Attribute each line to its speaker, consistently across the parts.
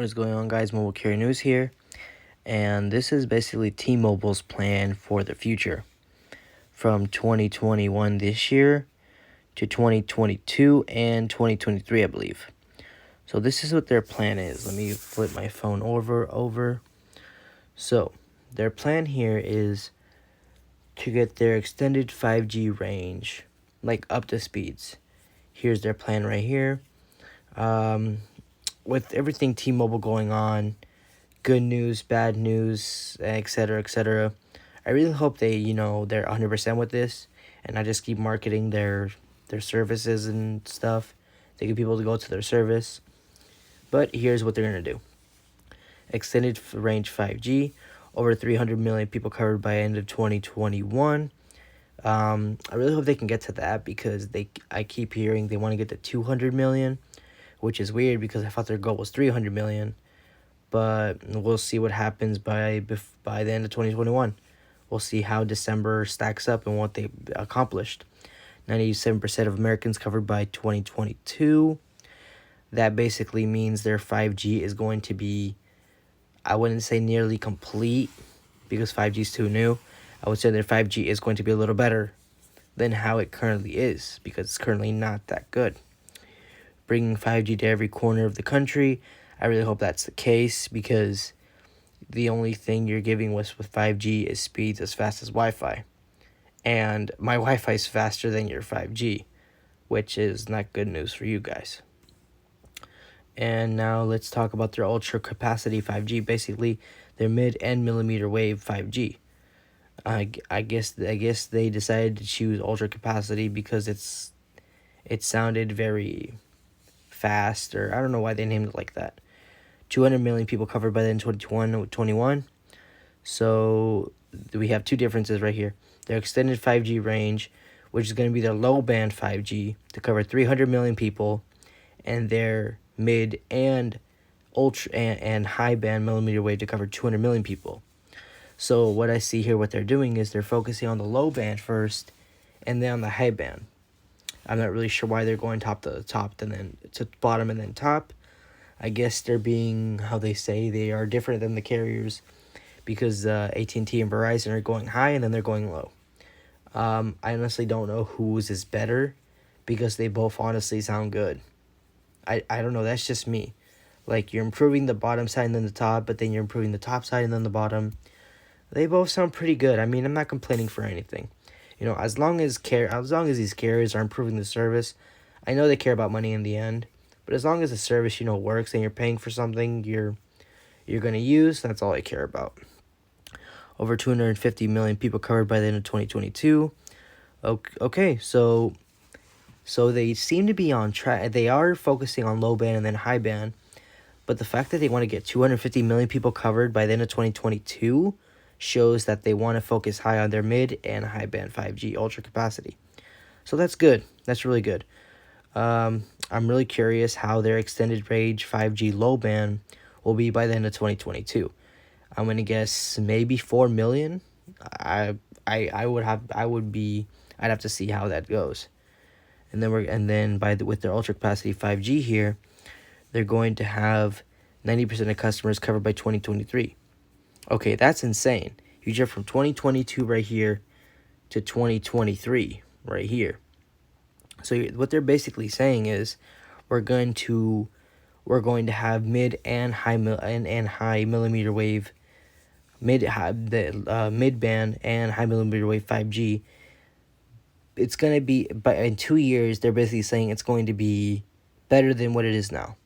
Speaker 1: What is going on, guys? Mobile Carrier News here, and this is basically T-Mobile's plan for the future from 2021 this year to 2022 and 2023, I believe. So this is what their plan is. Let me flip my phone over. So their plan here is to get their extended 5G range, like up to speeds. Here's their plan right here. With everything T-Mobile going on, good news, bad news, etc., etc. I really hope they're 100% with this, and not just keep marketing their services and stuff. They get people to go to their service. But here's what they're gonna do: extended range 5G, over 300 million people covered by end of 2021. I really hope they can get to that because I keep hearing they want to get to 200 million, which is weird because I thought their goal was 300 million. But we'll see what happens by the end of 2021. We'll see how December stacks up and what they accomplished. 97% of Americans covered by 2022. That basically means their 5G is going to be, I wouldn't say nearly complete because 5G is too new. I would say their 5G is going to be a little better than how it currently is because it's currently not that good. Bringing 5G to every corner of the country, I really hope that's the case because the only thing you're giving us with 5G is speeds as fast as Wi-Fi. And my Wi-Fi is faster than your 5G, which is not good news for you guys. And now let's talk about their ultra capacity 5G, basically their mid and millimeter wave 5G. I guess they decided to choose ultra capacity because it sounded very fast, or I don't know why they named it like that. 200 million people covered by the end of 2021. So we have two differences right here. Their extended 5G range, which is going to be their low band 5G to cover 300 million people, and their mid and ultra and high band millimeter wave to cover 200 million people. So what I see here, what they're doing is they're focusing on the low band first and then on the high band. I'm not really sure why they're going top to top and then to bottom and then top. I guess they're being, how they say, they are different than the carriers because AT&T and Verizon are going high and then they're going low. I honestly don't know whose is better because they both honestly sound good. I don't know, that's just me. Like, you're improving the bottom side and then the top, but then you're improving the top side and then the bottom. They both sound pretty good. I mean, I'm not complaining for anything. As long as these carriers are improving the service, I know they care about money in the end, but as long as the service, works and you're paying for something you're going to use, that's all I care about. Over 250 million people covered by the end of 2022. Okay, so they seem to be on track. They are focusing on low band and then high band, but the fact that they want to get 250 million people covered by the end of 2022 shows that they want to focus high on their mid and high band 5G ultra capacity. So that's good. That's really good. I'm really curious how their extended range 5G low band will be by the end of 2022. I'm gonna guess maybe 4 million. I'd have to see how that goes. And then with their ultra capacity 5G here, they're going to have 90% of customers covered by 2023. Okay, that's insane. You jump from 2022 right here to 2023 right here. So what they're basically saying is we're going to have mid and high millimeter wave, mid band and high millimeter wave 5G. It's going to be, but in 2 years they're basically saying it's going to be better than what it is now.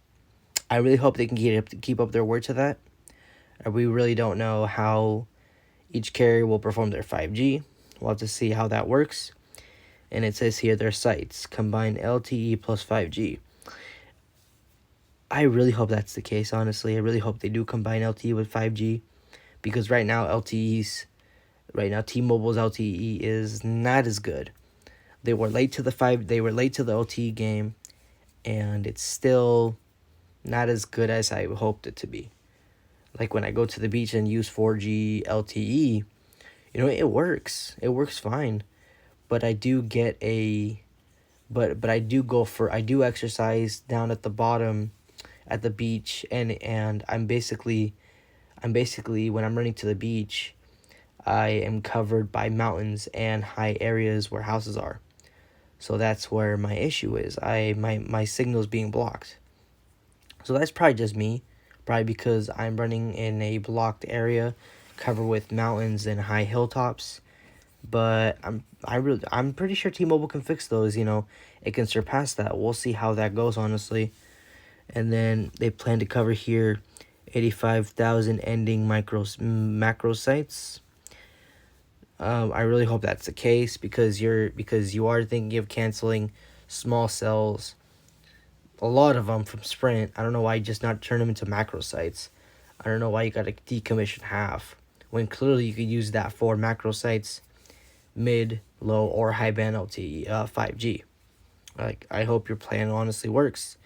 Speaker 1: I really hope they can keep up their word to that. We really don't know how each carrier will perform their 5G. We'll have to see how that works. And it says here their sites combine LTE plus 5G. I really hope that's the case, honestly. I really hope they do combine LTE with 5G because right now T-Mobile's LTE is not as good. They were late to the LTE game, and it's still not as good as I hoped it to be. Like when I go to the beach and use 4G LTE, it works. It works fine. But I do exercise down at the bottom at the beach, and I'm basically when I'm running to the beach, I am covered by mountains and high areas where houses are. So that's where my issue is. My signal's being blocked. So that's probably just me. Probably because I'm running in a blocked area covered with mountains and high hilltops. But I'm pretty sure T-Mobile can fix those, It can surpass that. We'll see how that goes, honestly. And then they plan to cover here 85,000 ending macro sites. I really hope that's the case because you are thinking of canceling small cells, a lot of them from Sprint. I don't know why you just not turn them into macro sites. I don't know why you got to decommission half when clearly you could use that for macro sites, mid, low, or high band LTE 5G. Like, I hope your plan honestly works.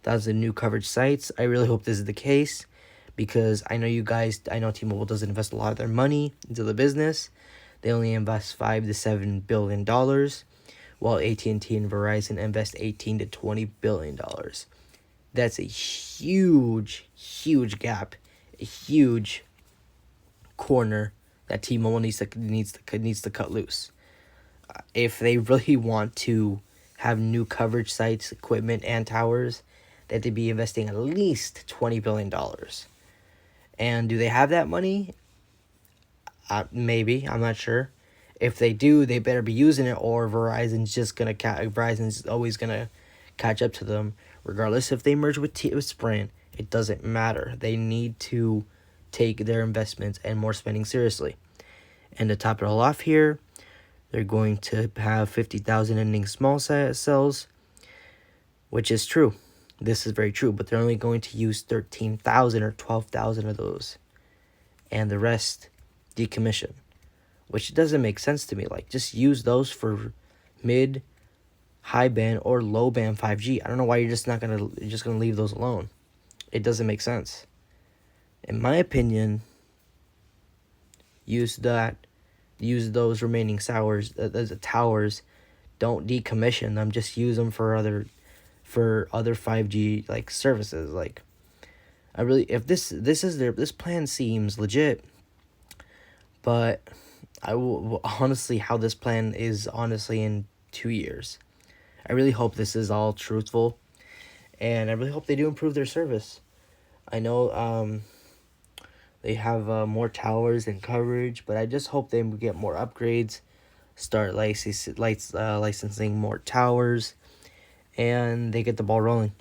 Speaker 1: That's the new coverage sites. I really hope this is the case because I know T-Mobile doesn't invest a lot of their money into the business. They only invest $5 to $7 billion, while AT&T and Verizon invest $18 to $20 billion. That's a huge, huge gap, a huge corner that T-Mobile needs to cut loose. If they really want to have new coverage sites, equipment, and towers, they have to be investing at least $20 billion. And do they have that money? Maybe, I'm not sure. If they do, they better be using it, or Verizon's always gonna catch up to them, regardless if they merge with Sprint. It doesn't matter. They need to take their investments and more spending seriously. And to top it all off here, they're going to have 50,000 ending small cells, which is true. This is very true, but they're only going to use 13,000 or 12,000 of those, and the rest decommission, which doesn't make sense to me. Like, just use those for mid, high band, or low band 5G. I don't know why you're just gonna leave those alone. It doesn't make sense. In my opinion, use those remaining the towers. Don't decommission them. Just use them for other 5G like services. Like, if this plan seems legit, but I will honestly, how this plan is honestly in 2 years. I really hope this is all truthful, and I really hope they do improve their service. I know they have more towers and coverage, but I just hope they get more upgrades, start licensing more towers, and they get the ball rolling.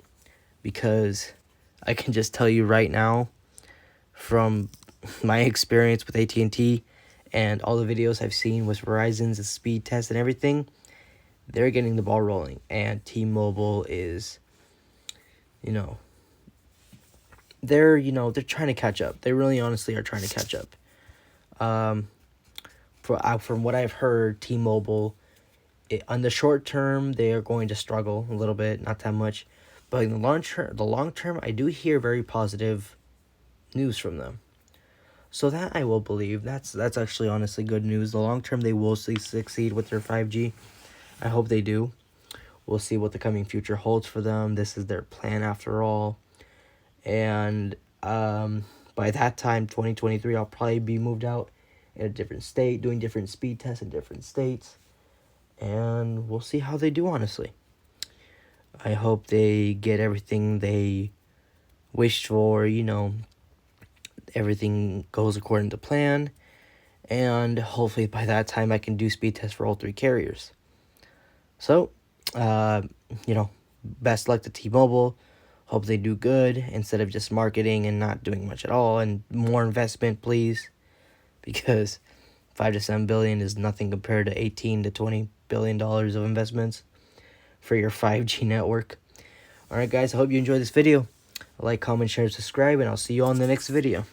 Speaker 1: Because I can just tell you right now, from my experience with AT&T and all the videos I've seen with Verizon's speed test and everything, they're getting the ball rolling, and T-Mobile is, they're trying to catch up. They really honestly are trying to catch up. From what I've heard, T-Mobile, on the short term, they are going to struggle a little bit, not that much, but in the long term, I do hear very positive news from them. So that I will believe. That's actually honestly good news. The long term, they will succeed with their 5G. I hope they do. We'll see what the coming future holds for them. This is their plan after all. And by that time, 2023, I'll probably be moved out in a different state, doing different speed tests in different states. And we'll see how they do, honestly. I hope they get everything they wished for, everything goes according to plan, and hopefully by that time I can do speed tests for all 3 carriers. So, best luck to T-Mobile. Hope they do good instead of just marketing and not doing much at all, and more investment, please, because $5 to $7 billion is nothing compared to $18 to $20 billion of investments for your 5G network. Alright guys, I hope you enjoyed this video. Like, comment, share, subscribe, and I'll see you on the next video.